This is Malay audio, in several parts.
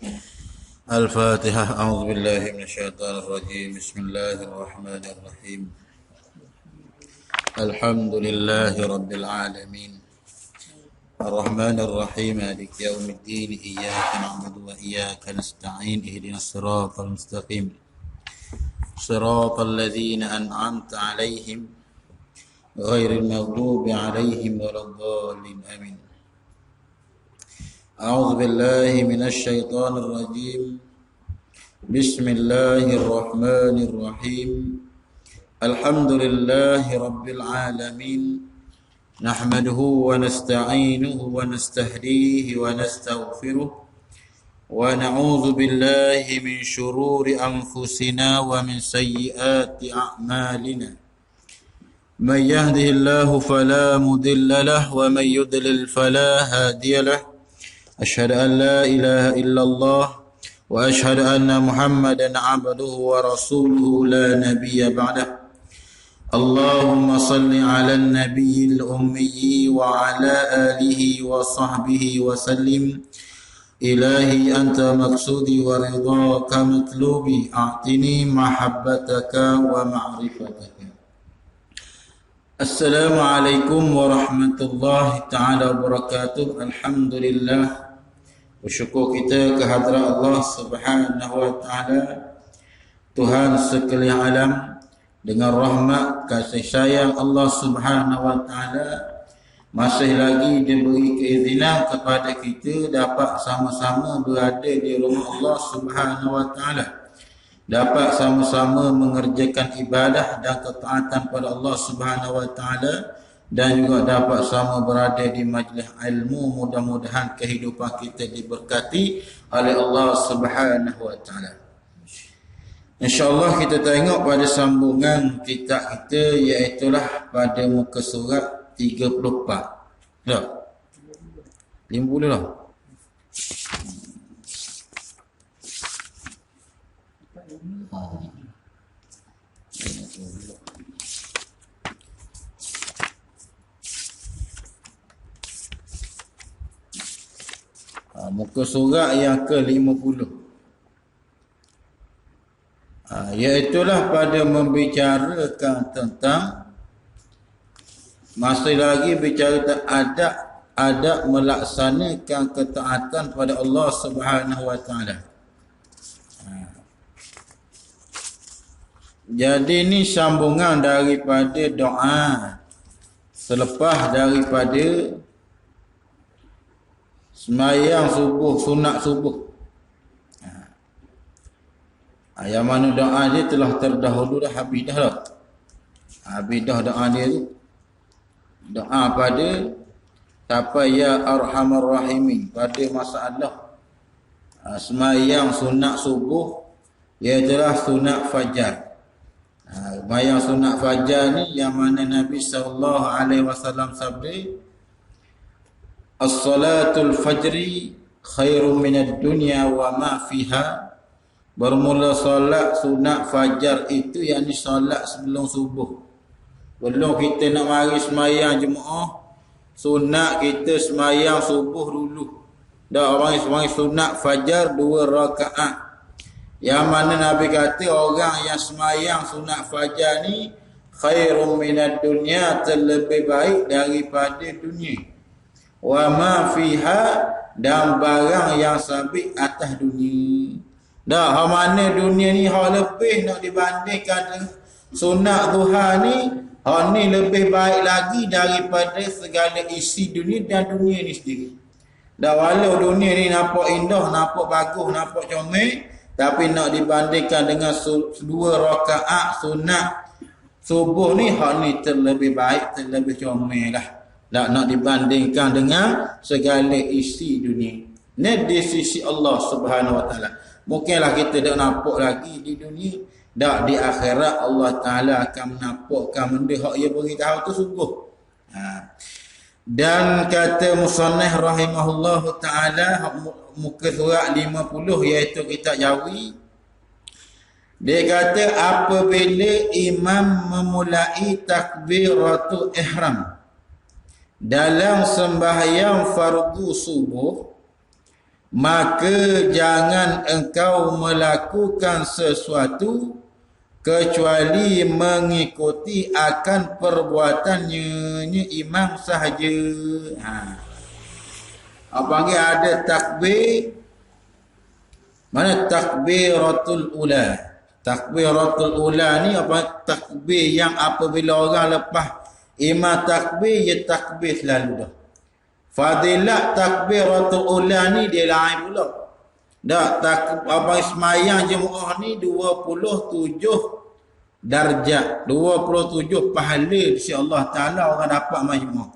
الفاتحة. أعوذ بالله من الشيطان الرجيم. بسم الله الرحمن الرحيم. الحمد لله رب العالمين الرحمن الرحيم مالك يوم الدين. إياك نعبد وإياك نستعين. اهدنا الصراط المستقيم صراط الذين أنعمت عليهم غير المغضوب عليهم ولا الضالين. آمين. أعوذ بالله من الشيطان الرجيم. بسم الله الرحمن الرحيم. الحمد لله رب العالمين نحمده ونستعينه ونستهديه ونستغفره ونعوذ بالله من شرور أنفسنا ومن سيئات أعمالنا. من يهده الله فلا مضل له ومن يضلل فلا هادي له. أشهد أن لا إله إلا الله وأشهد أن محمدا عبده ورسوله لا نبي بعده. اللهم صل على النبي الأمي وعلى آله وصحبه وسلم. إلهي أنت مقصودي ورضاك مطلوبي. أعطني محبتك ومعرفتك. Assalamualaikum warahmatullahi ta'ala wabarakatuh. Alhamdulillah, bersyukur kita kehadrat Allah subhanahu wa ta'ala, Tuhan sekalian alam. Dengan rahmat kasih sayang Allah subhanahu wa ta'ala, masih lagi diberi keizinan kepada kita dapat sama-sama berada di rumah Allah subhanahu wa ta'ala, dapat sama-sama mengerjakan ibadah dan ketaatan pada Allah subhanahu wa ta'ala, dan juga dapat sama berada di majlis ilmu. Mudah-mudahan kehidupan kita diberkati oleh Allah subhanahu wa ta'ala. InsyaAllah kita tengok pada sambungan kitab kita, iaitulah pada muka surat 34. Dah 50 lah. Muka surat yang ke-50, iaitulah pada membicarakan tentang, masih lagi bicara tentang adab melaksanakan ketaatan pada Allah subhanahu wa ta'ala. Jadi ini sambungan daripada doa selepas daripada sembahyang subuh, sunat subuh. Yang mana doa dia telah terdahulu dah, habis dah lah. Habis dah doa dia tu. Doa pada siapa ya arhamar rahimin, pada masalah sembahyang sunat subuh, ialah sunat fajar. Sembahyang sunat fajar ni yang mana Nabi SAW sabda, as-salatul fajri khairun minad dunya wa ma fiha. Bermula solat sunat fajar itu, yakni solat sebelum subuh. Belum kita nak mari semayang jemaah, sunat kita semayang subuh dulu. Dah orang sunat fajar 2 rakaat. Yang mana Nabi kata orang yang semayang sunat fajar ni khairum minad dunya, terlebih baik daripada dunia. Wa ma fiha, dan barang yang sabit atas dunia. Dah, hal mana dunia ni hal lebih nak dibandingkan dengan sunat duha ni, hal ni lebih baik lagi daripada segala isi dunia dan dunia ni sendiri. Dah, walau dunia ni nampak indah, nampak bagus, nampak comel, tapi nak dibandingkan dengan 2 rakaat sunat subuh ni, hal ni terlebih baik, terlebih comel lah. Tak nak dibandingkan dengan segala isi dunia. Ni di sisi Allah subhanahu wa ta'ala. Mungkinlah kita tak nampak lagi di dunia, tak di akhirat Allah Ta'ala akan menampakkan benda hak ia beritahu tu sungguh. Dan kata musannif rahimahullahu ta'ala, muka surat 50, iaitu kitab Jawi, dia kata apabila imam memulai takbiratul ihram dalam sembahyang fardu subuh, maka jangan engkau melakukan sesuatu kecuali mengikuti akan perbuatannya imam sahaja. Apabila ada takbir, mana takbiratul ula. Takbiratul ula ni apa? Takbir yang apabila orang lepas imam takbir, dia takbir selalu dah. Fadilat takbiratul ula ni dia lain pula. Dak abang semayang jemaah ni 27 darjat, 27 pahala insya Allah Taala orang dapat majmuk.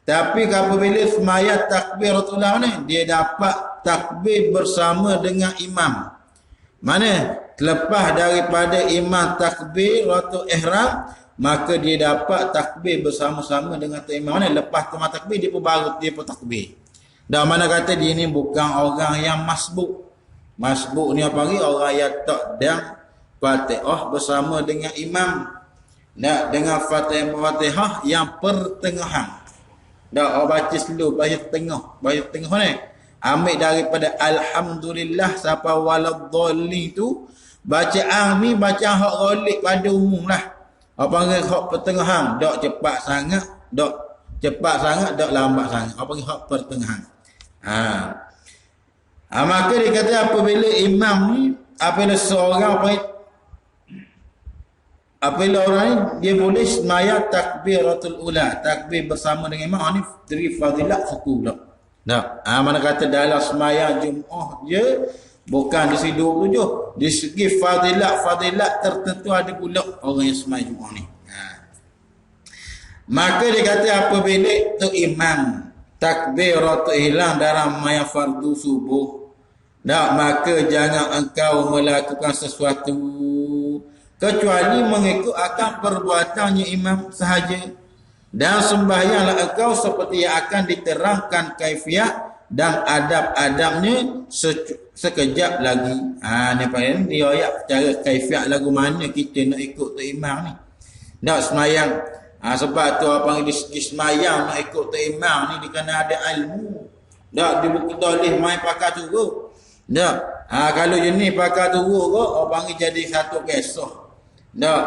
Tapi apabila semayang takbiratul ula ni, dia dapat takbir bersama dengan imam. Mana? Lepas daripada imam takbiratul ihram, maka dia dapat takbir bersama-sama dengan imam. Mana? Lepas kemah takbir, dia pun baru dia pun takbir. Dan mana kata dia ni bukan orang yang masbuk. Masbuk ni apa lagi? Orang yang tak dan Fatihah bersama dengan imam. Nak dengan Fatihah yang pertengahan. Dah orang baca slow, baca tengah ni. Ambil daripada alhamdulillah sampai waladhdallin tu, bacaan ni bacaan hak ghalib pada umum lah. Apa panggil hak pertengahan, dak cepat sangat, dak lambat sangat. Apa panggil hak pertengahan. Maka dia kata apabila imam ni, apabila seorang apabila orang ni, dia boleh semaya takbiratul ula, takbir bersama dengan imam ni dari fadilat suku pula. Tak. Mana kata dalam semaya Jumaat je, bukan di segi 27, di segi fadilat tertentu ada pula orang yang semaya Jumaat ni. Maka dia kata apabila tu imam takbiratul ihram dalam maya fardu subuh, tak, maka jangan engkau melakukan sesuatu kecuali mengikut akan perbuatannya imam sahaja, dan sembahyanglah engkau seperti yang akan diterangkan kaifiat dan adab-adabnya sekejap lagi. Ni paling dia ayat cara kaifiat lagu mana kita nak ikut tu imam ni. Nak sembahyang. Sebab tu apa yang di sembahyang nak ikut tu imam ni dia kena ada ilmu. Tak boleh main pakai turut. Tak. Kalau jenis pakai turut kau orang panggil jadi satu kisah. Tak.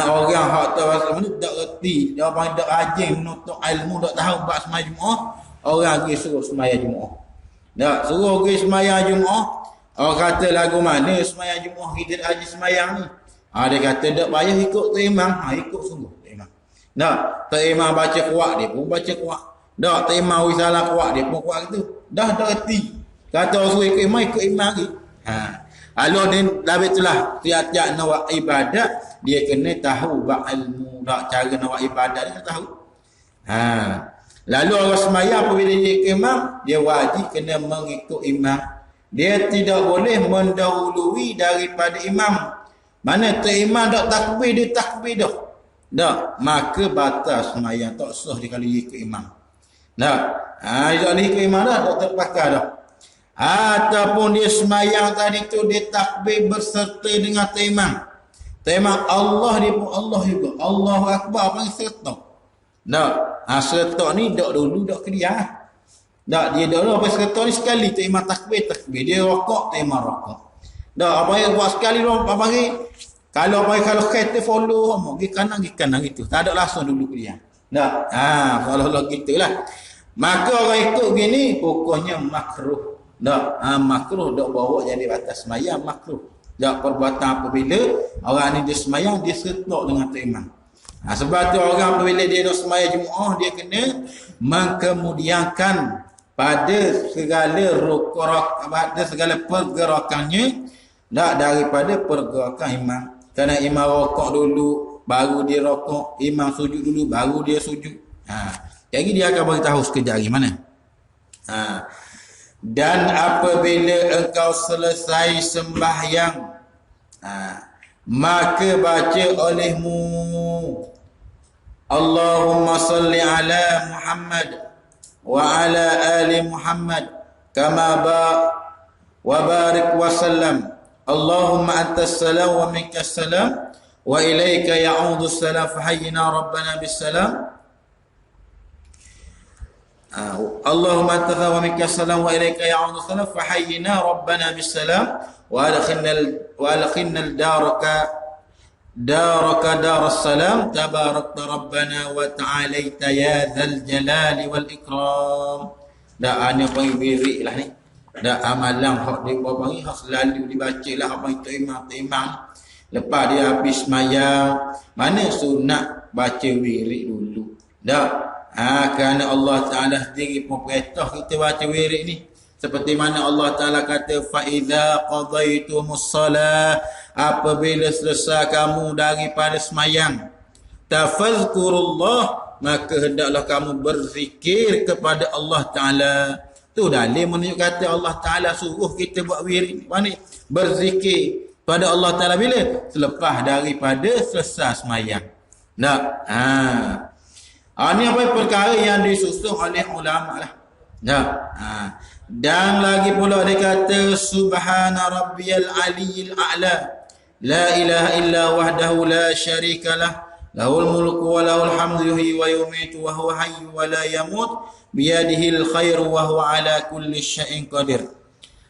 Orang hak tu pasal mana tak reti. Dia panggil tak rajin menuntut ilmu, tak tahu bab sembahyang Jumaat, orang pergi suruh sembahyang Jumaat. Tak, suruh pergi sembahyang Jumaat. Orang kata lagu mana sembahyang Jumaat kita rajin sembahyang ni. Dia kata tak payah ikut tu imam, ikut sungguh tu imam. Tak, tu imam baca kuat dia pun baca kuat. Tak, tu imam wisalah kuat dia pun kuat gitu. Dah reti. Kata orang suruh ikut imam lagi. Kalau dia lebih itulah tiap-tiap nak buat ibadat, dia kena tahu bab ilmu, tak cara nak buat ibadat dia kena tahu. Lalu orang sembahyang apabila dia ikut imam, dia wajib kena mengikut imam. Dia tidak boleh mendahului daripada imam. Mana tu imam dak takbir, dia takbir dah. Tak, maka batas sembahyang, tak sah dia kalau ikut imam. Tak. Dia ikut imam dah, tak terpakai dah. Ataupun dia semayang tadi tu dia takbir berserta dengan imam. Imam Allah dia pun Allah juga. Allahu Akbar panggil serta. Tak. Serta ni dak dulu dak kedia. Tak, dia dulu apa serta ni sekali tu imam takbir. Dia rokok, tu imam rokok. Tak, apa yang buat sekali tu apa panggil. Kalau kereta follow pergi kanan gitu. Tak ada langsung dulu kedia. Tak. Kalau gitulah. Maka orang ikut gini pokoknya makruh. Tak, makruh dak bawa jadi batas sembahyang makruh. Tak, perbuatan apabila orang ni dia sembahyang dia serta dengan tu imam. Sebab tu orang apabila dia nak sembahyang Jumaat dia kena mengkemudiankan pada segala pada segala pergerakannya tak daripada pergerakan imam. Kerana imam rokok dulu baru dia rokok, imam sujud dulu baru dia sujud. Jadi dia akan beritahu sekejap lagi mana. Dan apabila engkau selesai sembahyang, maka baca olehmu Allahumma salli ala Muhammad wa ala ali Muhammad kama wa barik wa sallam. Allahumma antas salam wa minkas salam wa ilaika ya'udhu salam fahayyina rabbana bis salam. Allahumma anta wa minka salam wa ilaika ya'udu salam fahayyina rabbana bisalam wa adkhilna daraka daras salam tabarakta rabbana wa ta'alaita ya dzal jalali wal ikram. Dah ana panggil wirid lah ni. Dah amalan hak dia panggil hak selalu dibacalah apa itu imam. Lepas dia habis sembahyang, mana sunat baca wirid dulu. Dah kerana Allah Ta'ala sendiri pun perintah kita baca wirid ni. Seperti mana Allah Ta'ala kata, فَإِذَا قَضَيْتُمُ الصَّلَاةِ apabila selesai kamu daripada semayang, تَفَذْكُرُ اللَّهِ maka hendaklah kamu berzikir kepada Allah Ta'ala. Tu dalil menunjuk kata Allah Ta'ala suruh kita buat wirid. Mana? Berzikir pada Allah Ta'ala bila? Selepas daripada selesai semayang. Ini apa perkara yang disusun oleh ulama lah. Dan lagi pula dia kata subhana rabbiyal aliyyil a'la la ilaha illa wahdahu la syarika lah lahul mulku wa lahul hamdu yuhyi wa yumiitu wa huwa hayyu wa la yamut biyadihil khairu wa huwa ala kulli syai'in qadir.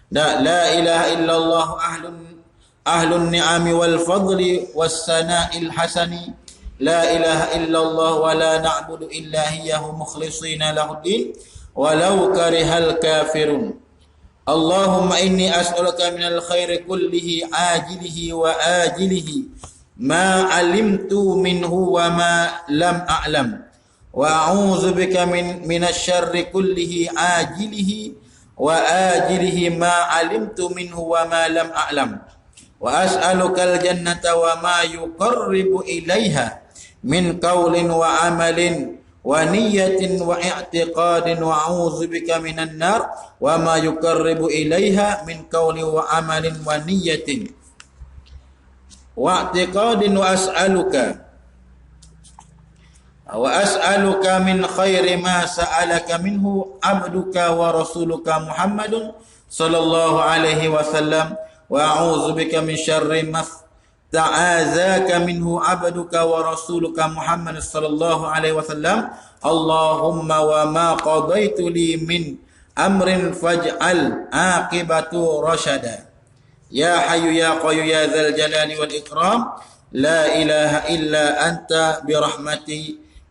La ilaha illallah ahlun ni'ami wal fadli was sana'il hasani la ilaha illallah wa la na'budu illa iyyahu mukhlishina lahuddin walau karihal kafirun. Allahumma inni as'aluka minal khairi kullihi ajilihi wa ajilihi ma alimtu minhu wa ma lam a'lam wa a'udzu bika minasy syarri kullihi ajilihi wa ajilihi ma alimtu minhu wa ma lam a'lam wa as'alukal jannata wa ma yuqarribu ilaiha min qawlin wa amalin wa niyatin wa i'tiqadin wa a'udzu bika minan nar wa ma yuqarribu ilaiha min qawlin wa amalin wa niyatin wa i'tiqadin wa as'aluka min khairi ma sa'alaka minhu abduka wa rasuluka Muhammadun sallallahu alaihi wasallam wa a'udzu bika min syarri ma ta'azaka minhu abduka wa rasuluka Muhammad sallallahu alaihi wasallam. Allahumma wa ma qadaitu li min amrin faj'al aqibatu rasyada. Ya hayyu ya qayyum ya dzal jalali wal ikram la ilaha illa anta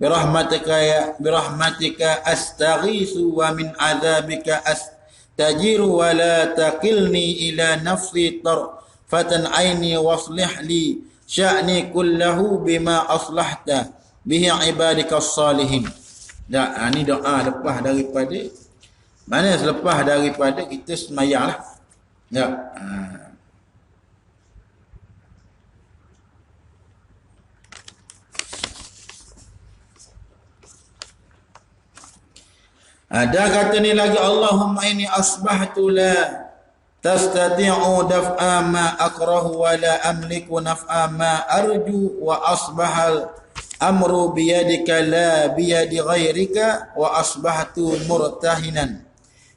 birahmatika astaghiitsu wa min adzabika astajiru wa la taqilni ila nafsi fatan aini waslih li sya'ni kullahu bima aslahta bihi ibadikas salihin. Ini doa lepas daripada mana? Selepas daripada kita sembahyang lah. Ada kata ni lagi, Allahumma inni asbahtu la tastati'u daf'a ma akrahu wa la amliku naf'a ma arju wa asbahal amru biyadika la biyadi ghairika wa asbahtu murtahinan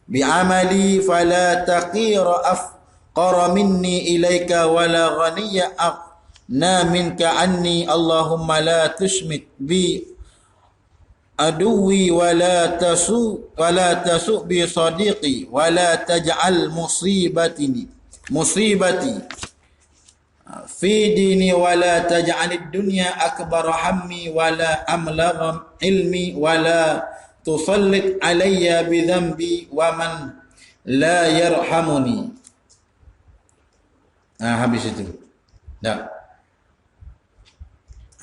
bi'amali fala taqira afqara minni ilaika wa la ghaniya aqna minka anni. Allahumma la tushmit bi aduwi wa la tasu bi sadiqi wa la taj'al musibati fi dini wa la taj'alid dunya akbar hammi wa la amlagha ilmi wa la tusallit alayya bi dhanbi wa man la yarhamuni. Habis itu.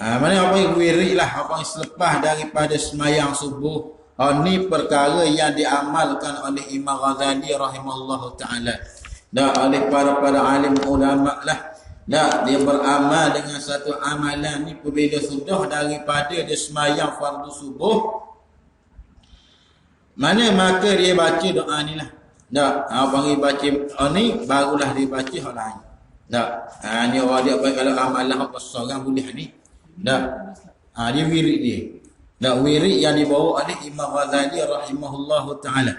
Mana apa yang wirid lah, apa yang selepas daripada semayang subuh. Ini perkara yang diamalkan oleh Imam Ghazali rahimahullah ta'ala. Oleh para alim ulama lah. Dia beramal dengan satu amalan ni apabila sudah daripada dia semayang fardu subuh. Mana maka dia baca doa ni lah. Panggil baca ni barulah dia baca hal lain. Ni orang dia kalau amalan apa seorang boleh ni. Dia wirid dia. Wirid yang dibawa oleh Imam Ghazali rahimahullahu ta'ala.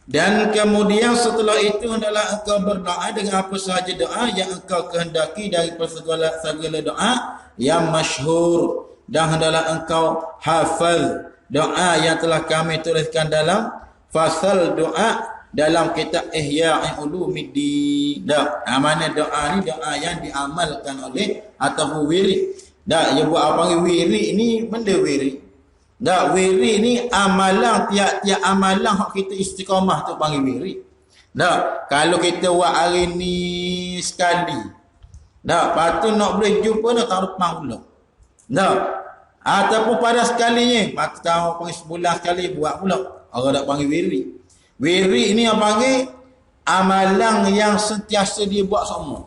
Dan kemudian setelah itu hendaklah engkau berdoa dengan apa sahaja doa yang engkau kehendaki daripada segala doa yang masyhur dan hendaklah engkau hafaz doa yang telah kami tuliskan dalam fasal doa dalam kitab Ihya Ulumuddin. Mana doa ni doa yang diamalkan oleh ataupun wirid. Dia buat apa wirid ni benda wirid. Wirid ni amalan, tiap-tiap amalan hak kita istiqamah tu panggil wirid. Kalau kita buat hari ni sekali, lepas tu nak boleh jumpa nak tahun depan pula. Ataupun pada sekalinya, lepas tu tahun panggil sebulan sekali buat pula. Orang tak panggil wirid. Wirid ni yang panggil amalan yang sentiasa dia buat semua.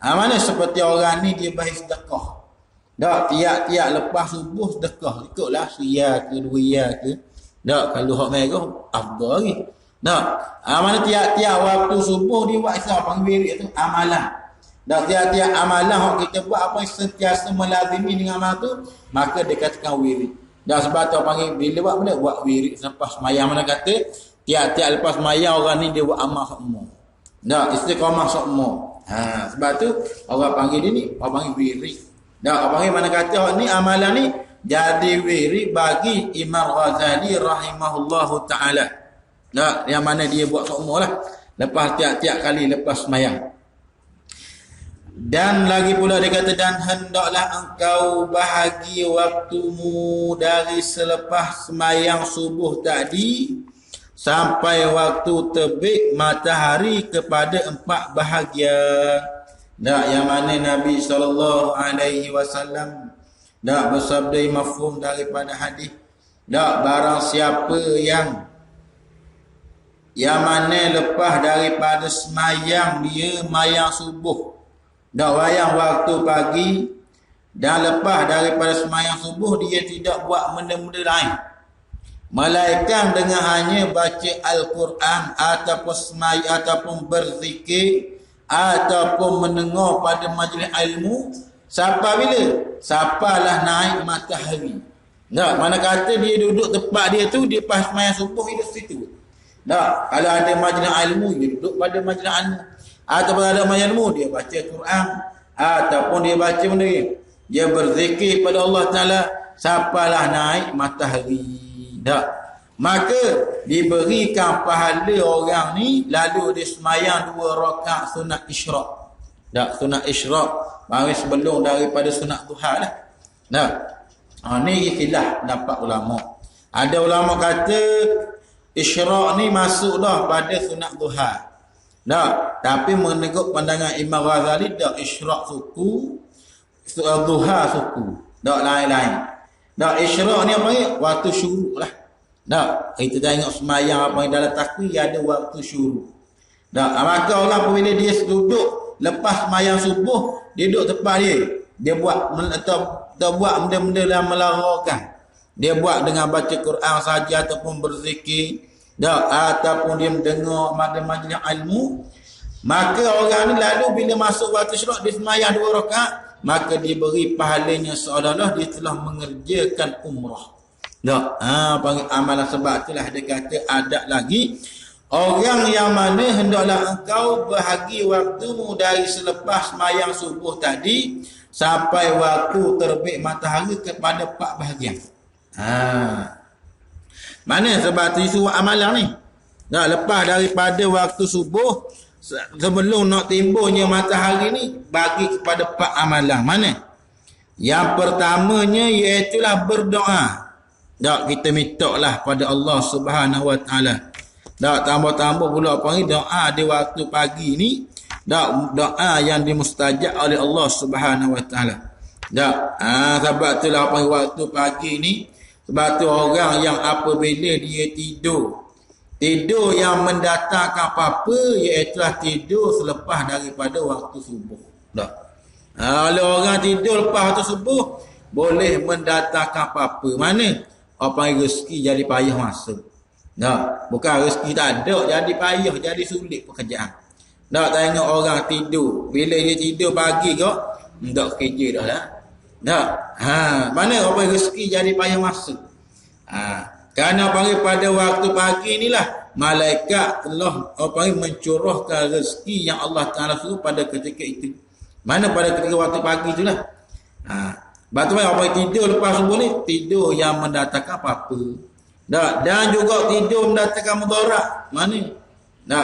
Mana seperti orang ni dia bahis sedekah. Tiap-tiap lepas subuh sedekah. Ikutlah riyal ke 2 riyal ke. Kalau hak merah afdal lagi. Mana tiap-tiap waktu subuh dia buat Islam panggil wirid tu amalan. Tiap-tiap amalan hak kita buat apa yang sentiasa melazimi dengan amal tu, maka dia katakan wirid. Sebab tu panggil bila buat benda buat wirid selepas sembahyang. Mana kata tiap-tiap lepas sembahyang orang ni dia buat amal semua. Istiqamah semua. Sebab tu orang panggil dia ni orang panggil wirid. Orang panggil mana kata orang ni amalan ni jadi wirid bagi Imam Ghazali rahimahullahu taala. Yang mana dia buat semualah lepas tiap-tiap kali lepas sembahyang. Dan lagi pula dia kata, dan hendaklah engkau bahagi waktumu dari selepas sembahyang subuh tadi sampai waktu terbit matahari kepada 4 bahagian. Yang mana Nabi SAW bersabda mafhum daripada hadis, barang siapa yang mana lepas daripada semayang dia mayang subuh, wayang waktu pagi, dan lepas daripada semayang subuh dia tidak buat benda-benda lain melainkan dengan hanya baca Al-Quran ataupun semayang ataupun berzikir ataupun mendengar pada majlis ilmu, sapalah naik matahari. Mana kata dia duduk tempat dia tu, dia pas semayang subuh dia situ. Kalau ada majlis ilmu dia duduk pada majlis ilmu, ataupun ada majlis ilmu dia baca Quran ataupun dia baca benda dia berzikir pada Allah Taala, sapalah naik matahari. Maka diberikan pahala orang ni lalu dia semayang 2 rakaat sunat isyraq. Sunat isyraq baru sebelum daripada sunat duha lah. Ni ikhtilaf pendapat ulama. Ada ulama kata isyraq ni masuk dah pada sunat duha. Tapi menurut pandangan Imam Ghazali isyraq suku, duha suku. Lain-lain. Isyraq ni apa ni? Waktu syuruk lah. Kita tengok semayang apa yang dalam takwih ada waktu syuruk. Maka orang apabila dia duduk lepas semayang subuh, dia duduk tempat dia buat buat benda-benda yang melarakan. Dia buat dengan baca Quran saja ataupun berzikir, ataupun dia mendengar majlis ilmu. Maka orang ni lalu bila masuk waktu syuruk dia semayang 2 rakaat, maka diberi pahalanya seolah-olah dia telah mengerjakan umrah. Panggil amalan. Sebab itulah dia kata ada lagi orang yang mana hendaklah engkau bahagi waktumu dari selepas sembahyang subuh tadi sampai waktu terbit matahari kepada 4 bahagian. Mana sebab tu isu amalan ni? Lepas daripada waktu subuh sebelum nak timbulnya matahari ni bagi kepada 4 amalan. Mana? Yang pertamanya iaitulah berdoa. Kita minta lah pada Allah Subhanahu Wa Taala. Tambah-tambah pula panggil doa di waktu pagi ni, doa yang dimustajab oleh Allah Subhanahu Wa Taala. Sebab itulah panggil waktu pagi ni, sebab tu orang yang apabila dia tidur yang mendatangkan apa-apa iaitu tidur selepas daripada waktu subuh. Kalau orang tidur lepas waktu subuh boleh mendatangkan apa-apa. Mana? Apa rezeki jadi payah masuk. Bukan rezeki tak ada, jadi payah, jadi sulit pekerjaan. Tengok orang tidur, bila dia tidur pagi kok tak kerja dah lah. Mana apa rezeki jadi payah masuk. Kerana panggil pada waktu pagi inilah malaikat telah mencurahkan rezeki yang Allah Taala suruh pada ketika itu. Mana pada ketika waktu pagi itulah. Batu apa tidur lepas subuh ni tidur yang mendatangkan apa-apa. Dan juga tidur mendatangkan mudarat. Mana?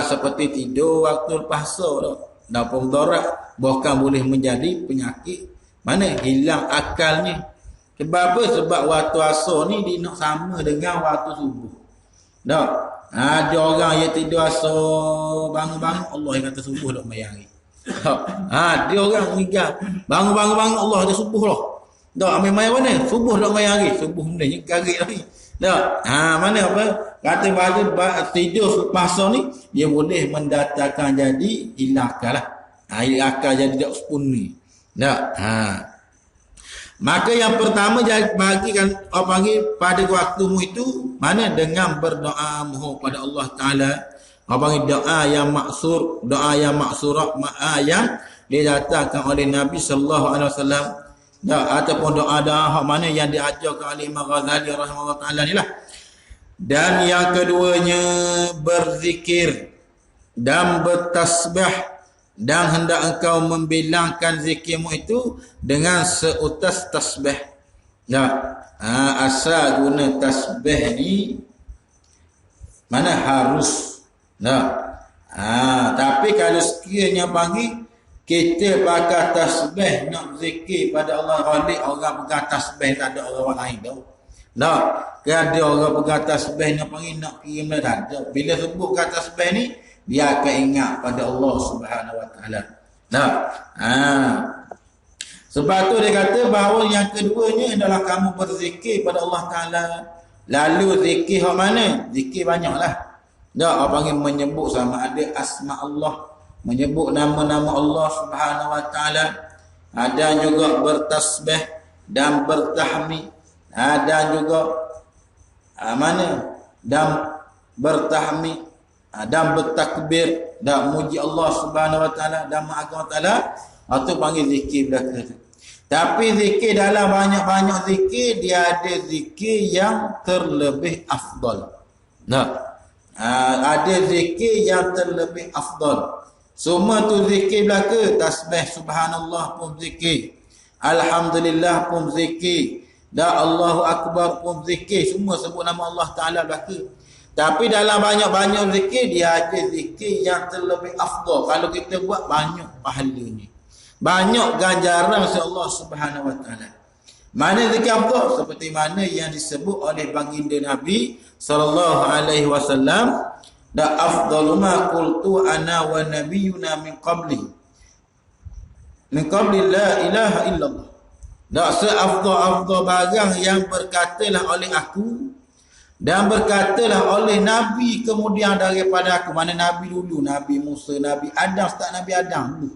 Seperti tidur waktu lepas asar dah. Dan mudarat bahkan boleh menjadi penyakit. Mana? Hilang akalnya. Sebab apa? Sebab waktu asar ni dia nak sama dengan waktu subuh. Ada orang yang tidur asar bangun-bangun Allah yang kata subuh dah mayari. Dia orang meninggal bangun-bangun Allah dah subuh lah. Ambil mai mana? Subuh dah mayari. Subuh ni garik lagi. Mana apa? Kata bahasa tidur pasal ni dia boleh mendatangkan jadi hilang akal lah. Hilang akal jadi tak sempurna. Maka yang pertama bagikan orang panggil pada waktumu itu mana dengan berdoa mohon pada Allah Taala. Orang panggil doa yang maksur, doa yang maksurah, yang didatangkan oleh Nabi sallallahu alaihi wasallam. Ataupun doa-doa mana yang diajarkan oleh Imam Ghazali rahimahullah taala inilah. Dan yang keduanya berzikir dan bertasbih. Dan hendak engkau membilangkan zikirmu itu dengan seutas tasbih. Asal guna tasbih ni mana harus. Tapi kalau sekiranya bagi kita pakai tasbih nak zikir pada Allah Ghalib, orang pegang tasbih tak ada orang lain dah. Ada orang pegang tasbih nak panggil nak kirim dah tak ada. Bila sebut kata tasbih ni dia akan ingat pada Allah Subhanahu Wa Taala. Sebab tu dia kata bahawa yang keduanya adalah kamu berzikir pada Allah Taala. Lalu zikir hak mana? Zikir banyaklah. Orang panggil menyebut sama ada asma Allah, menyebut nama-nama Allah Subhanahu Wa Taala. Ada juga bertasbih dan bertahmid. Ada juga mana? Dan bertahmid dan bertakbir dan muji Allah Subhanahu Wa Taala dan mengagungkan Taala. Itu panggil zikir belaka. Tapi zikir dalam banyak-banyak zikir dia ada zikir yang terlebih afdal. Ada zikir yang terlebih afdal. Semua tu zikir belaka. Tasbih subhanallah pun zikir, alhamdulillah pun zikir, dan Allahu akbar pun zikir. Semua sebut nama Allah Taala belaka. Tapi dalam banyak-banyak zikir dia ada zikir yang terlebih afdal. Kalau kita buat banyak pahalanya, banyak ganjaran oleh Allah Subhanahu Wa Taala. Mana zikir afdal? Seperti mana yang disebut oleh baginda Nabi sallallahu alaihi wasallam, da afdalu ma qultu ana wa nabiyyuna min qabli la ilaha illallah. Da seafdal barang yang berkatalah oleh aku dan berkatalah oleh Nabi kemudian daripada aku. Mana Nabi dulu? Nabi Musa, Nabi Adam, start Nabi Adam dulu.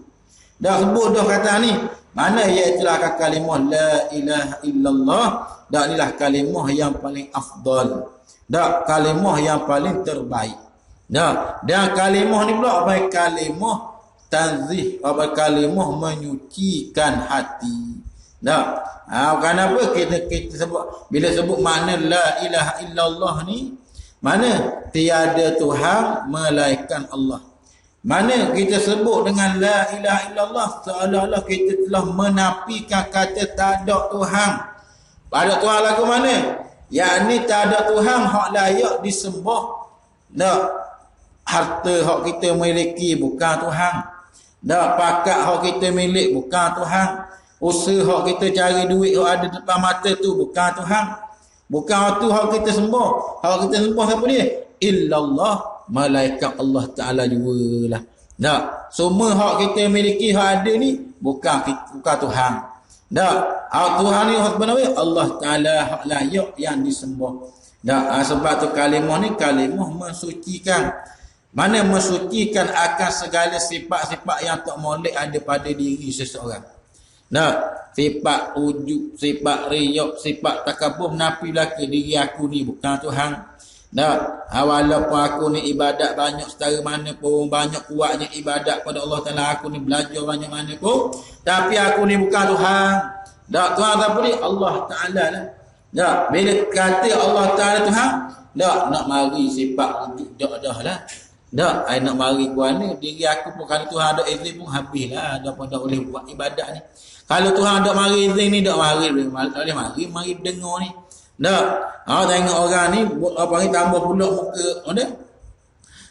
Dah sebut dah kata ni. Mana iaitulah kalimah la ilaha illallah. Dan inilah kalimah yang paling afdal. Dan kalimah yang paling terbaik. Dan kalimah ni pula apa? Kalimah tanzih. Apa? Kalimah menyucikan hati. Kenapa kita sebut bila sebut makna la ilaha illallah ni, mana tiada Tuhan melainkan Allah. Mana kita sebut dengan la ilaha illallah seolah-olah kita telah menafikan kata tak ada Tuhan. Ada Tuhan lagu mana? Yakni tak ada Tuhan hak layak disembah. Harta hak kita miliki bukan Tuhan. Pakat hak kita milik bukan Tuhan. Usaha kita cari duit yang ada depan mata tu bukan Tuhan. Bukan tu hak kita sembah. Hak kita sembah siapa dia? Illallah, malaikat Allah Taala jugalah. Semua hak kita miliki hak ada ni bukan Tuhan. Hak Tuhan ni hak sebenarnya Allah Taala, hak layak yang disembah. Sebab tu kalimah ni kalimah mensucikan. Mana mensucikan akan segala sifat-sifat yang tak molek ada pada diri seseorang. Sifat ujub, sifat riyak, sifat takabur nafi belaka diri aku ni bukan Tuhan. Walaupun aku ni ibadat banyak setara mana pun, banyak kuatnya ibadat pada Allah Taala, aku ni belajar banyak mana pun, tapi aku ni bukan Tuhan. Tuhan apa ni? Allah Taala lah. Bila kata Allah Taala Tuhan, nak mari sifat wujud dah lah. Tak, I nak mari gua ni, diri aku pun kalau Tuhan ada izin pun habislah, dah pun tak boleh buat ibadat ni. Kalau Tuhan ada mari izin ni, tak mari, mari dengar ni. Tak, tengok orang ni, apa ni tambah pula muka, ada?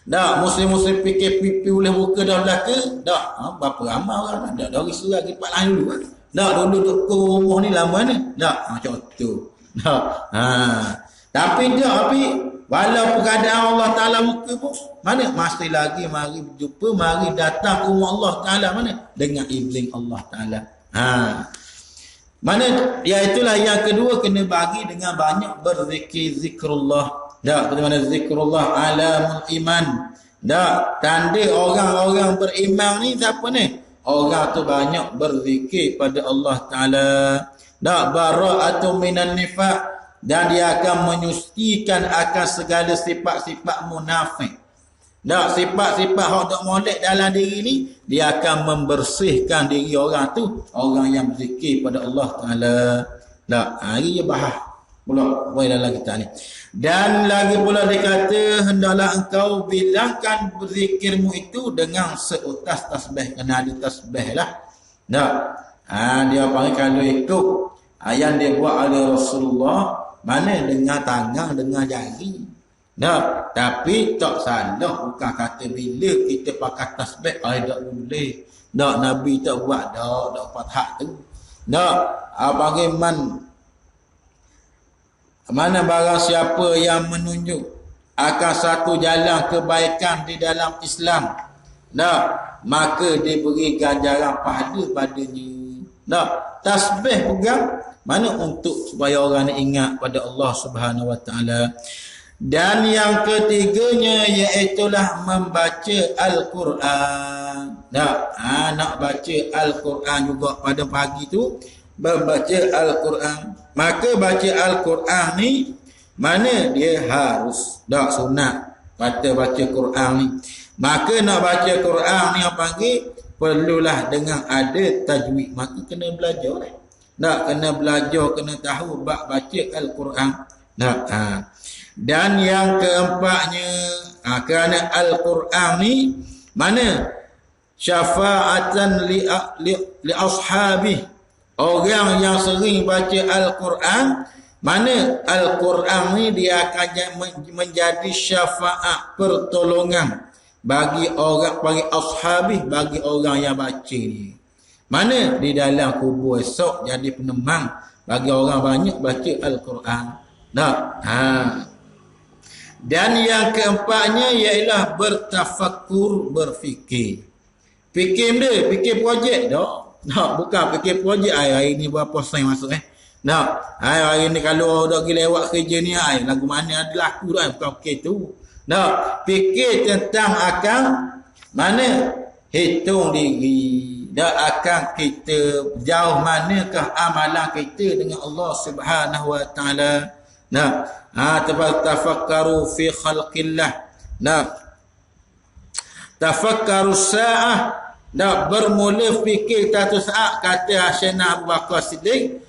Tak, muslim-muslim fikir pipi boleh buka dah belaka, tak, berapa ramai orang, tak, dari surah ke 4 lain dulu. Tak, dulu duduk ke rumah ni lama ni, tak, macam tu. Tak, tapi walaupun keadaan Allah Ta'ala muka pun, mana? Masih lagi mari berjumpa, mari datang ke rumah Allah Ta'ala, mana? Dengan izin Allah Ta'ala. Mana? Iaitulah yang kedua, kena bagi dengan banyak berzikir zikrullah. Tak, bagaimana zikrullah alamul iman. Tak, tanda orang-orang beriman ni siapa ni? Orang tu banyak berzikir pada Allah Ta'ala. Tak, bara'atu minan nifaq. Dan dia akan menyucikan akan segala sifat-sifat munafik. Tak, sifat-sifat hak tak molek dalam diri ni, dia akan membersihkan diri orang tu, orang yang berzikir pada Allah Ta'ala. Tak, hari dia bahas pula dalam kita ni. Dan lagi pula dia kata, hendaklah engkau bilangkan berzikirmu itu dengan seutas tasbih. Kena ada tasbih lah. Tak, dia panggil kalau ikut yang dia buat oleh Rasulullah, mana dengan tangan, dengan jari. Nah, tapi tak salah, bukan kata bila kita pakai tasbih tak boleh. Tak, Nabi tak buat tak dapat hak tu. Tak, mana barang siapa yang menunjuk akan satu jalan kebaikan di dalam Islam, tak, maka diberi ganjaran pahala padanya. Tak, tasbih pegang mana untuk supaya orang ni ingat pada Allah Subhanahu wa taala. Dan yang ketiganya iaitulah membaca Al-Quran. Nak baca Al-Quran juga pada pagi tu, membaca Al-Quran. Maka baca Al-Quran ni mana dia harus, tak sunat baca Quran ni. Maka nak baca Quran ni yang panggil perlulah dengan ada tajwid. Maka kena belajar lah. Tak, kena belajar, kena tahu bab baca Al-Quran. Dan yang keempatnya, kerana Al-Quran ni mana syafa'atan li ashabi, orang yang sering baca Al-Quran, mana Al-Quran ni dia akan menjadi syafaat, pertolongan bagi orang, bagi ashabi, bagi orang yang baca ni. Mana di dalam kubur esok jadi penemang bagi orang banyak baca Al-Quran. Dan yang keempatnya ialah bertafakkur, berfikir. Fikir dia, fikir projek dah. Bukan fikir projek hari ni berapa sen masuk hari ni kalau dah pergi lewat kerja ni lagu mana ada laku dah, bukan fikir tu. Fikir tentang akan mana hitung diri. Dan akan kita jauh manakah amalan kita dengan Allah Subhanahu wa taala. Tafakkaru fi khalqillah. Tafakkaru sa'ah. Bermula fikir satu saat, kata Sayyidina Abu Bakar Siddiq,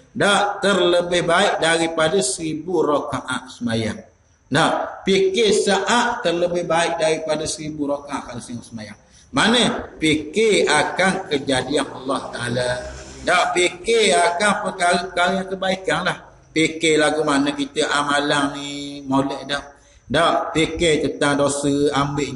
terlebih baik daripada 1000 rakaat sembahyang. Fikir saat terlebih baik daripada 1000 rakaat kalau sembahyang. Mana fikir akan kejadian Allah Ta'ala. Tak fikir akan perkara-perkara yang kebaikan lah. Fikir lagu mana kita amalan ni molek dah. Tak fikir tentang dosa, ambil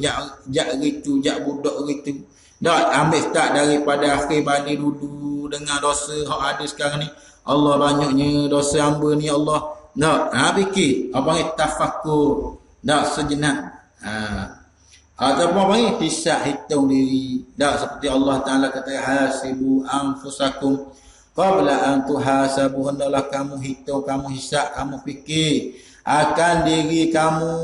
jak gitu, jak budak gitu. Tak ambil start daripada akhir balik dulu dengan dosa yang ada sekarang ni. Allah banyaknya dosa hamba ni Allah. Tak, fikir. Apa ni tafakkur. Tak, sejenak. Ataupun apa ni? Hisab, hitung diri. Tak, seperti Allah Ta'ala kata, hasibu anfusakum qabla an tuhasabu. Hendaklah kamu hitung, kamu hisab, kamu fikir akan diri kamu.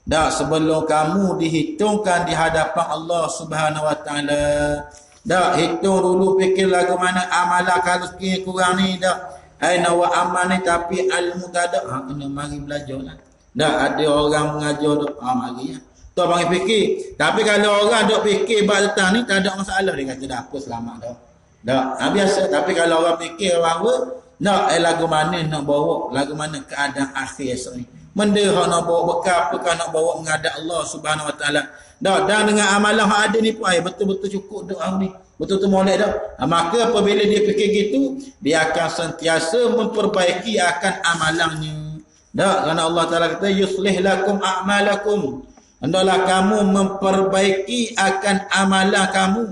Tak, sebelum kamu dihitungkan di hadapan Allah Subhanahu wa Ta'ala. Tak, hitung dulu, fikir lagu mana amalan kalau sekiranya kurang ni. Tak, aina wa amal ni tapi ilmu tak ada. Kena mari belajar lah. Tak, ada orang mengajar tu. Mari lah. Tu panggil fikir. Tapi kalau orang duk fikir bab tentang ni, tak ada masalah. Dia kata dah apa selamat dah. Tak, biasa. Tapi kalau orang fikir bahawa nak lagu mana nak bawa, lagu mana keadaan akhir esok ni. Benda hak nak bawa bekal apakah nak bawa menghadap Allah Subhanahu Wa Taala. Dah dan dengan amalan hak ada ni pun betul-betul cukup doa ni. Betul-betul molek dah. Maka apabila dia fikir gitu, dia akan sentiasa memperbaiki akan amalannya. Dah kerana Allah Taala kata yuslih lakum a'malakum. Hendaklah kamu memperbaiki akan amalan kamu.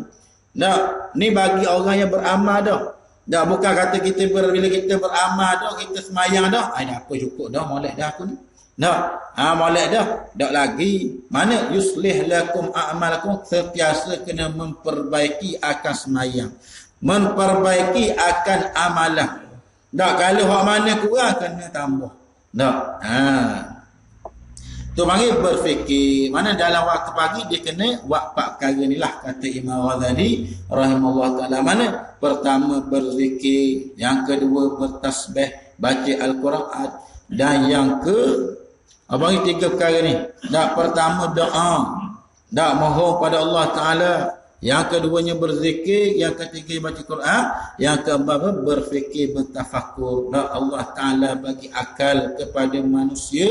Dah ni bagi orang yang beramal dah. Dah bukan kata kita bila kita beramal dah, kita semayang dah. Dah apa cukup dah molek dah aku ni. Molek dah. Tak lagi. Mana yuslih lakum a'malakum, sentiasa kena memperbaiki akan semayang. Memperbaiki akan amalan. Tak kalau hak mana kurang kena tambah. Tak. Tu panggil berfikir. Mana dalam waktu pagi dia kena buat 4 perkara ni lah kata Imam Ghazali rahimahullah taala. Mana? Pertama berzikir, yang kedua bertasbih, baca Al-Quran, dan yang abang 3 perkara ni. Dak pertama doa. Dak mohon pada Allah Taala. Yang keduanya berzikir, yang ketiga baca Quran, yang keempat berfikir, bertafakur. Dak Allah Taala bagi akal kepada manusia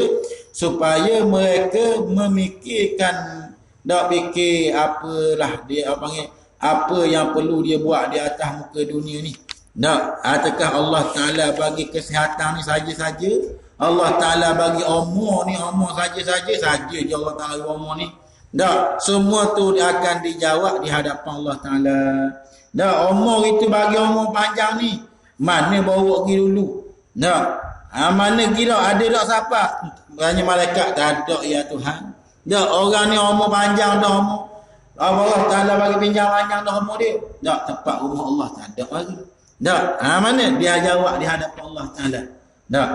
supaya mereka memikirkan, dak fikir apalah dia panggil apa yang perlu dia buat di atas muka dunia ni. Dak adakah Allah Taala bagi kesihatan ni saja-saja? Allah Ta'ala bagi umur ni, umur saja-saja je Allah Ta'ala bagi umur ni. Tak, semua tu akan dijawab di hadapan Allah Ta'ala. Tak, umur itu bagi umur panjang ni, mana bawa pergi dulu? Tak, mana pergi tak? Ada tak siapa? Banyak malaikat, tak ada ya Tuhan. Tak, orang ni umur panjang dah umur. Allah Ta'ala bagi pinjam panjang dah umur dia. Tak, tempat rumah Allah tak ada lagi. Tak, mana dia jawab di hadapan Allah Ta'ala. Tak.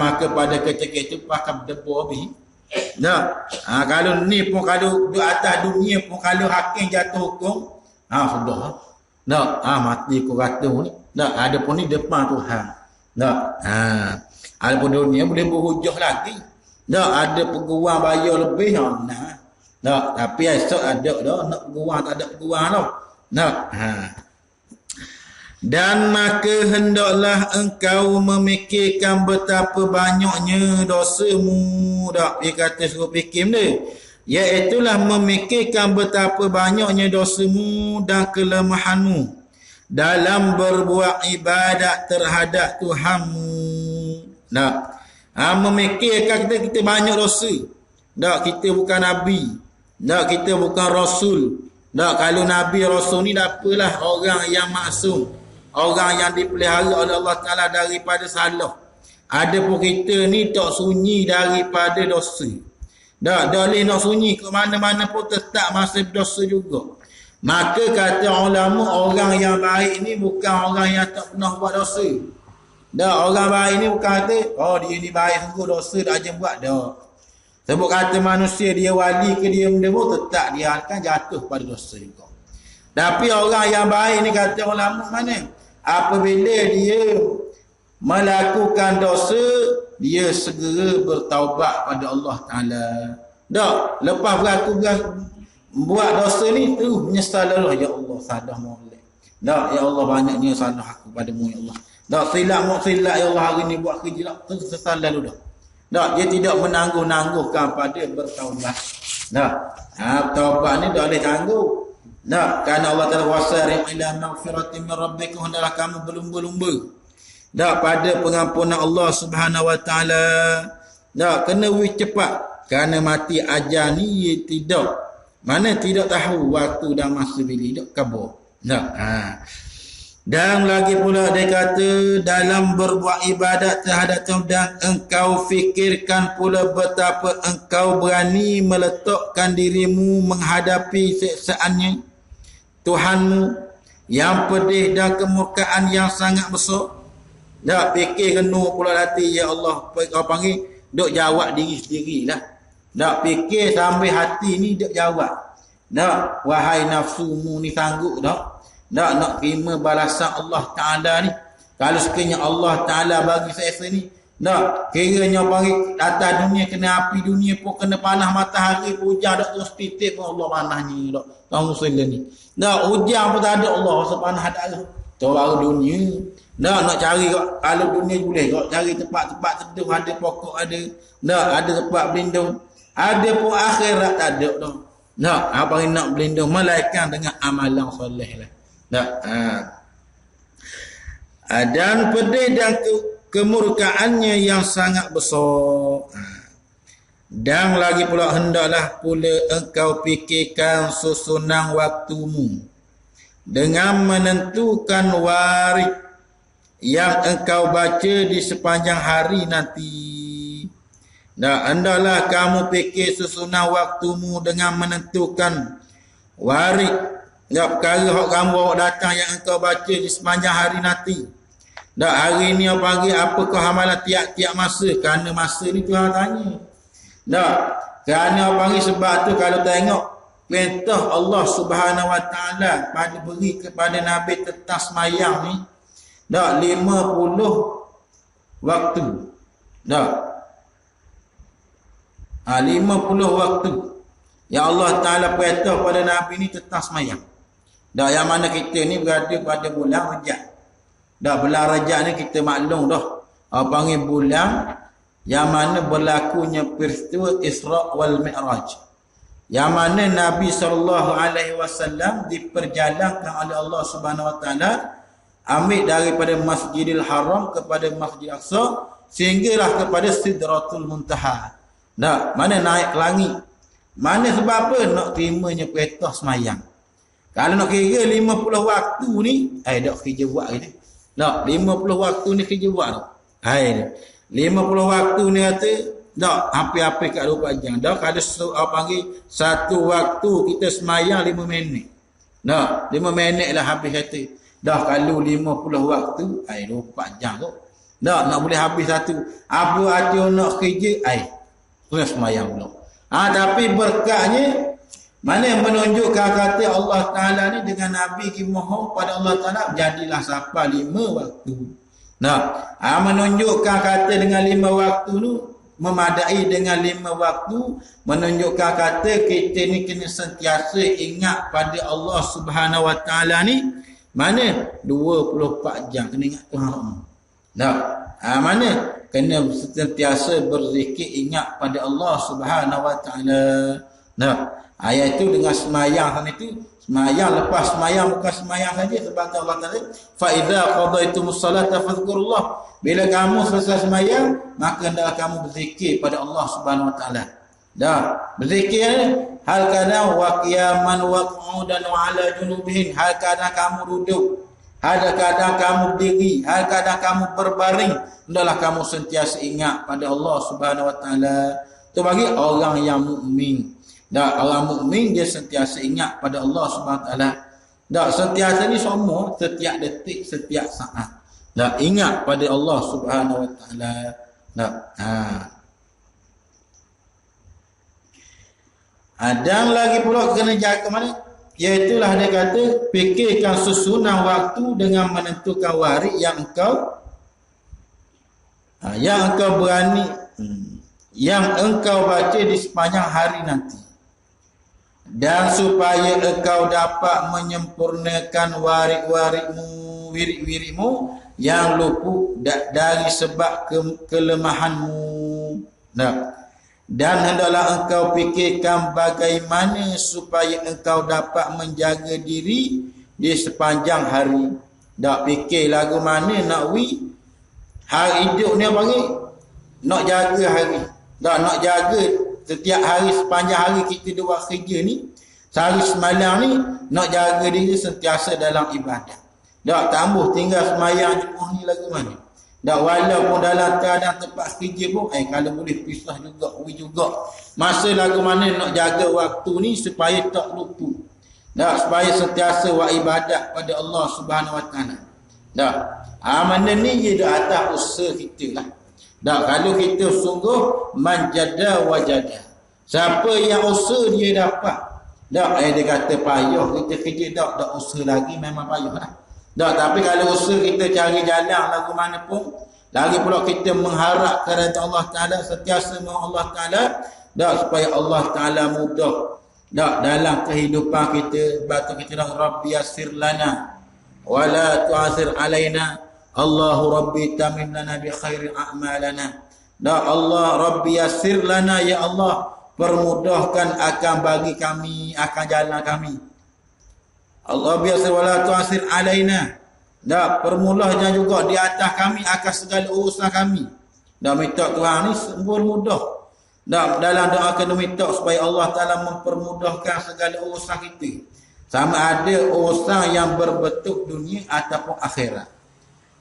Maka pada ketika itu pakai debu habis. Tak. Kalau ni pun kalau di atas dunia pun kalau hakim jatuh hukum, sudah. Tak. Mati ku kata ni. Tak. Ada pun ni depan Tuhan. Tak. Ada pun dunia boleh berhujah lagi. Tak. Ada peguam bayar lebih. Nah. Tak. Tapi esok ada dah nak peguam tak ada peguam dah. Tak. Dan maka hendaklah engkau memikirkan betapa banyaknya dosamu. Tak, dia kata suruh fikir benda. Iaitulah memikirkan betapa banyaknya dosamu dan kelemahanmu dalam berbuat ibadat terhadap Tuhanmu. Tak, memikirkan kita banyak dosa. Tak, kita bukan Nabi. Tak, kita bukan Rasul. Tak, kalau Nabi Rasul ni dah apalah orang yang maksum. Orang yang dipelihara oleh Allah Ta'ala daripada salah. Ada pun kita ni tak sunyi daripada dosa. Tak boleh nak sunyi ke mana-mana pun tetap masih dosa juga. Maka kata ulama, orang yang baik ni bukan orang yang tak pernah buat dosa. Tak, orang baik ni bukan kata, dia ni baik sungguh dosa tak aja buat. Tak. Sebab kata manusia dia wali ke dia benda pun tetap dia akan jatuh pada dosa juga. Tapi orang yang baik ni kata ulama mana? Apabila dia melakukan dosa, dia segera bertaubat pada Allah Ta'ala. Tak, lepas buat dosa ni terus menyesal lalu. Ya Allah, salah molek. Tak, ya Allah banyaknya salah aku padamu ya Allah. Tak, silap ya Allah hari ni buat kerja terus sesal lalu dah. Tak, dia tidak menangguh-nangguhkan pada bertaubat. Tak, taubat ni tak boleh tangguh. Tak, kerana Allah Ta'ala wasari' ila maghfiratin min rabbikum, hendaklah kamu berlumba-lumba. Tak, pada pengampunan Allah Subhanahu Wa Ta'ala. Tak, kena cepat. Kerana mati ajal ni tidak. Mana tidak tahu waktu dan masa bila tak kabur. Tak. Dan lagi pula dia kata dalam berbuat ibadat terhadap Tuhan, engkau fikirkan pula betapa engkau berani meletakkan dirimu menghadapi siksaannya Tuhanmu yang pedih dan kemurkaan yang sangat besar. Tak fikir kena pula hati, ya Allah, kau panggil duk jawab diri sendirilah. Tak fikir sampai hati ni duk jawab. Tak, wahai nafsumu ni sanggup tak? Tak nak terima balasan Allah Ta'ala ni. Kalau sekiranya Allah Ta'ala bagi seksa ni, tak, kiranya panggil atas dunia kena api dunia pun kena panah matahari pun hujan tak terus titik pun Allah panahnya tak. Kamu muslim ni. Tak, hujan pun tak ada Allah rasa panah ada. tu baru dunia. Nak cari kok, kalau dunia boleh kok cari tempat-tempat teduh, ada pokok ada. Ada tempat berlindung. Ada pun akhirat tak ada tu. Apa yang nak berlindung malaikat dengan amalan soleh lah. Dan pedih dan kemurkaannya yang sangat besar. Dan lagi pula hendaklah pula engkau fikirkan susunan waktumu dengan menentukan warid yang engkau baca di sepanjang hari nanti. Hendaklah kamu fikir susunan waktumu dengan menentukan warid, perkara yang kamu bawa datang yang engkau baca di sepanjang hari nanti. Hari ni pagi apakah amalan tiap-tiap masa? Kerana masa ni Tuhan tanya. Kerana pagi sebab tu kalau tengok perintah Allah Subhanahu Wa Taala pada beri kepada Nabi tentang semayang ni, 50 waktu. 50 waktu yang Allah Ta'ala perintah pada Nabi ni tentang semayang. Yang mana kita ni berada pada bulan Rajab. Bulan Rajab ni kita maklum dah. Panggil bulan yang mana berlakunya peristiwa Isra' wal Mi'raj. Yang mana Nabi SAW diperjalankan oleh Allah Subhanahu Wa Ta'ala, ambil daripada Masjidil Haram kepada Masjid Aqsa sehinggalah kepada Sidratul Muntaha. Mana naik ke langit. Mana sebab apa? Nak terimanya perintah semayang. Kalau nak kira 50 waktu ni, dak kerja buat kita. 50 waktu ni kerja buat tu. 50 waktu ni kata, hampir-hampir kat 24 jam. Kalau panggil satu waktu kita semayang 5 minit. 5 minit lah habis kata. Kalau 50 waktu, 24 jam tu. Nak boleh habis satu. Apa hati nak kerja, terus semayang pula. Tapi berkatnya, mana yang menunjukkan kata Allah Ta'ala ni dengan Nabi mohon pada Allah Ta'ala, jadilah sampai 5 waktu. Menunjukkan kata dengan 5 waktu tu, memadai dengan 5 waktu, menunjukkan kata kita ni kena sentiasa ingat pada Allah Subhanahu Wa Ta'ala ni. Mana? 24 jam kena ingat Tuhan. Mana? Kena sentiasa berzikir ingat pada Allah Subhanahu Wa Ta'ala. Ayat itu dengan semayang sana itu. Semayang, lepas semayang bukan semayang saja. Sebab Allah Ta'ala, فَإِذَا قَضَيْتُمُ الصَّلَاةَ فَاذْكُرُوا اللَّهَ. Bila kamu selesai semayang, maka hendaklah kamu berzikir pada Allah Subhanahu Wa Ta'ala. Berzikir hal kadang wa qiyaman wa qu'udan wa ala junubihim. Hal kadang kamu duduk, hal kadang kamu berdiri, hal kadang kamu berbaring, hendaklah kamu sentiasa ingat pada Allah Subhanahu Wa Ta'ala. Itu bagi orang yang mukmin. Orang mukmin dia sentiasa ingat pada Allah Subhanahu Wa Ta'ala. Sentiasa ni semua, setiap detik, setiap saat. Ingat pada Allah Subhanahu Wa Ta'ala. Dan lagi pula kena jaga mana? Iaitulah dia kata, fikirkan susunan waktu dengan menentukan warid yang engkau berani, yang engkau baca di sepanjang hari nanti. Dan supaya engkau dapat menyempurnakan wirid-wiridmu yang luput dari sebab kelemahanmu. Dan hendaklah engkau fikirkan bagaimana supaya engkau dapat menjaga diri di sepanjang hari. Fikir lagu mana nak hari hidup ni panggil nak jaga hari. Nak jaga setiap hari, sepanjang hari kita buat kerja ni, sehari semalam ni nak jaga diri sentiasa dalam ibadah. Tambah tinggal semayang Jumaat ni lagu mana. Walaupun dalam keadaan tempat kerja pun, kalau boleh pisah juga, masa lagu mana nak jaga waktu ni supaya tak lupa. Supaya sentiasa buat ibadat pada Allah Subhanahu Wa Ta'ala. Mana ni dia atas usaha kita lah. Kalau kita sungguh manjada wajada. Siapa yang usaha dia dapat. Dia kata payah kita kerja, tak usaha lagi memang payah lah. Tapi kalau usaha kita cari jalan lagu mana pun, lagi pula kita mengharap kepada Allah Ta'ala, sentiasa mohon Allah Ta'ala, supaya Allah Ta'ala mudah dalam kehidupan kita. Sebab tu kita nak Rabbi yassir lana. wala tu'athir alaina. Allahu Rabbi tamim lana bi khairi a'malana. Da Allah Rabbi yassir lana, ya Allah permudahkan akan bagi kami, akan jalan kami. Allah biasa wala tu'athir alaina. Da permudahnya juga di atas kami akan segala urusan kami. Da minta Tuhan ni bermudah. Dalam doa kena minta supaya Allah Ta'ala mempermudahkan segala urusan kita. Sama ada urusan yang berbentuk dunia ataupun akhirat.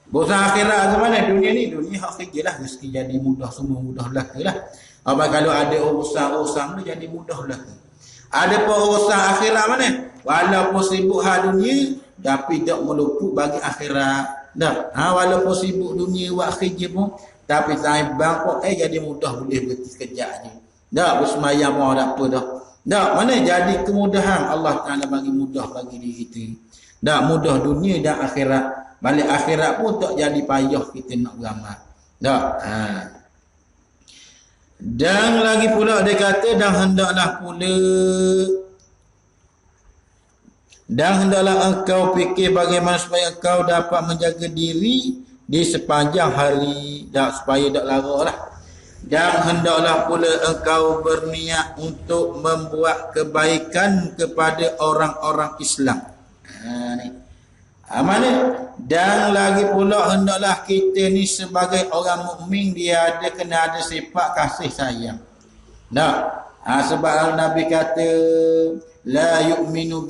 Urusan akhirat ke mana? Dunia ni, dunia hak kerja lah. Rezeki jadi mudah, semua mudah belaka lah. Apa kalau ada urusan-urusan tu jadi mudah belaka. Ada pun urusan akhirat mana? Walaupun sibuk hal dunia, tapi tak meluput bagi akhirat. Walaupun sibuk dunia buat kerja pun, tapi saibang pun jadi mudah, boleh berhenti sekejap je. Bersemayam pun tak apa dah. Mana jadi kemudahan Allah Ta'ala bagi mudah bagi diri kita. Mudah dunia dan akhirat. Balik akhirat pun tak jadi payah kita nak beramal. Dan lagi pula dia kata, dan hendaklah engkau fikir bagaimana supaya engkau dapat menjaga diri di sepanjang hari, supaya tak lara lah. Dan hendaklah pula engkau berniat untuk membuat kebaikan kepada orang-orang Islam. Mana? Dan lagi pula hendaklah kita ni sebagai orang mukmin dia kena ada sifat kasih sayang. Sebab Nabi kata la yu'minu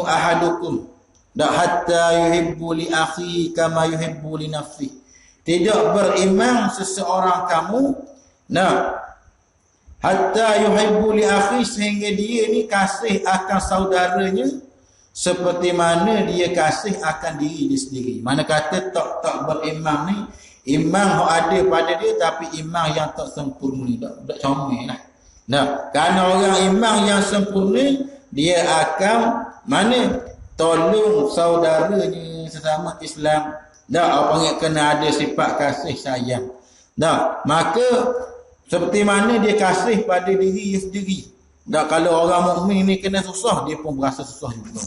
ahadukum hatta yuhibbu li akhi kama yuhibbu li nafsi. Tidak beriman seseorang kamu hatta yuhibbu li akhi, sehingga dia ni kasih akan saudaranya seperti mana dia kasih akan diri dia sendiri. Mana kata tak beriman ni, iman yang ada pada dia tapi iman yang tak sempurna, tak comel lah. Kerana orang iman yang sempurna, dia akan tolong saudaranya sesama Islam. Panggil kena ada sifat kasih sayang. Maka seperti mana dia kasih pada diri dia sendiri. Kalau orang mukmin ni kena susah, dia pun berasa susah juga.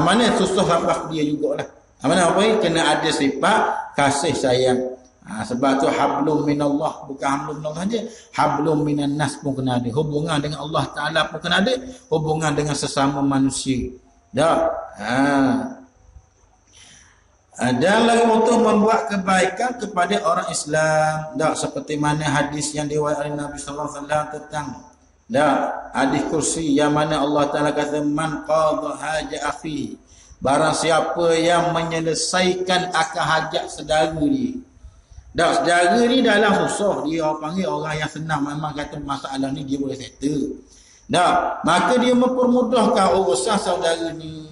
Mana susah apa dia jugalah. Mana apa ni kena ada sifat kasih sayang. Sebab tu hablum minallah, bukan hablum minallah saja, hablum minan nas pun kena ada. Hubungan dengan Allah Ta'ala pun kena ada, hubungan dengan sesama manusia. Dan lagi untuk membuat kebaikan kepada orang Islam. Seperti mana hadis yang diriwayatkan oleh Nabi sallallahu alaihi wasallam tentang hadis kursi yang mana Allah Ta'ala kata man qadha haja akhi, barang siapa yang menyelesaikan akan hajat saudara dia. Saudara ni dalam susah, dia panggil orang yang senang, memang kata masalah ni dia boleh settle. Maka dia mempermudahkan urusan saudara ni.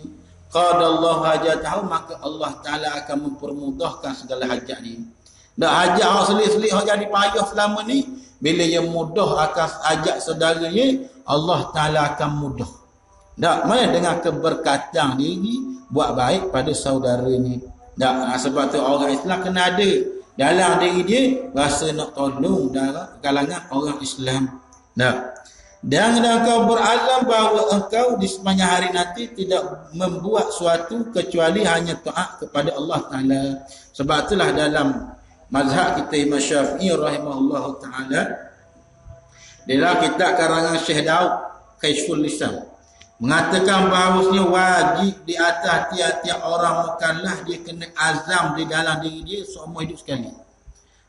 Qadallahu hajatahu, maka Allah Ta'ala akan mempermudahkan segala hajat dia. Hajat orang selit-selit yang jadi payah selama ni, bila yang mudah akan ajak saudaranya, Allah Ta'ala akan mudah. Mana dengan keberkatan diri buat baik pada saudaranya. Sebab tu orang Islam kena ada dalam diri dia rasa nak tolong kalangan orang Islam. Dan engkau berazam bahawa engkau di sepanjang hari nanti tidak membuat suatu kecuali hanya taat kepada Allah Ta'ala. Sebab itulah dalam mazhab kita Imam Syafi'i rahimahullah ta'ala, dalam kitab karangan Syekh Daud Kaishful Lisan, mengatakan bahawasanya wajib di atas tiap-tiap orang mukallaf dia kena azam di dalam diri dia seumur hidup sekali.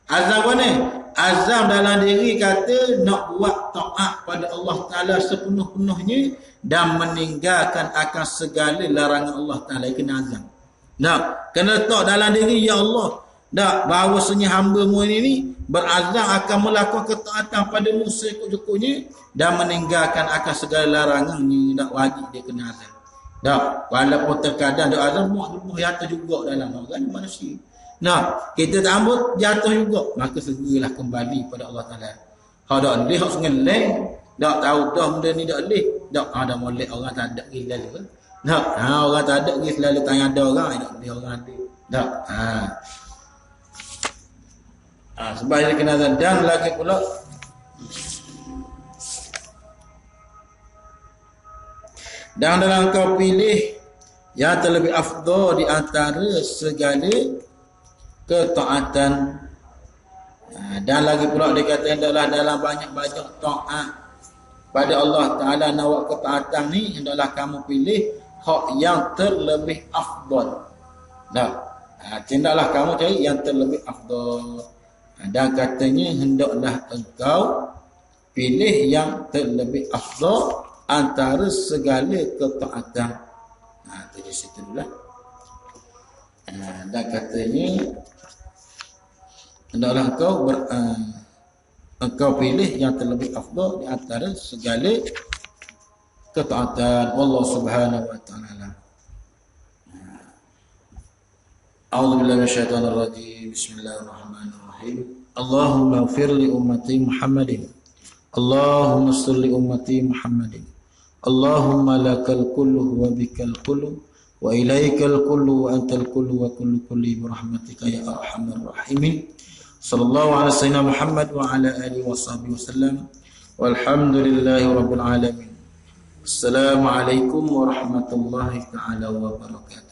Azam mana? Azam dalam diri kata nak buat taat pada Allah Ta'ala sepenuh-penuhnya dan meninggalkan akan segala larangan Allah Ta'ala. Kena azam. Kena tak dalam diri, ya Allah, bahawasanya hamba-Mu ini berazam akan melakukan ketaatan padamu sekut-cukupnya dan meninggalkan akan segala larangannya. Wajib dia kena azam. Walaupun terkadang dia azam buah jatuh juga dalam orang manusia. Kita tak ambut jatuh juga, maka segeralah kembali pada Allah Ta'ala. Kalau tak boleh, harus ngeleng. Tak tahu dah benda ni tak boleh. Tak ada molek orang tak ada pergi selalu. Orang tak ada pergi selalu tanya ada orang, tak boleh orang ada. Sebab dia kena azam. Dan lagi pula Dan dalam kau pilih yang terlebih afdal di antara segala ketaatan. Dan lagi pula dia kata hendaklah dalam banyak-banyak taat pada Allah Ta'ala nawak ketaatan ni, hendaklah kamu pilih hak yang terlebih afdal. Hendaklah kamu cari yang terlebih afdal. Dan katanya hendaklah engkau pilih yang terlebih afdal antara segala ketaatan. Jadi situ dululah. Dan katanya hendaklah engkau pilih yang terlebih afdal di antara segala ketaatan. Wallahu subhanahu wa ta'ala. A'udzu billahi minasyaitonir rajim. Bismillahirrahmanirrahim. Allahumma ighfir li ummati Muhammadin. Allahumma shalli ummati Muhammadin. Allahumma lakal kullu wa bikal kullu wa ilaikal kullu wa antal kullu wa kullu kulli bi rahmatika ya arhamar rahimin. Sallallahu ala sayyidina Muhammad wa ala alihi wa sahbihi wasallam. Walhamdulillahi rabbil alamin. Assalamualaikum warahmatullahi taala wabarakatuh.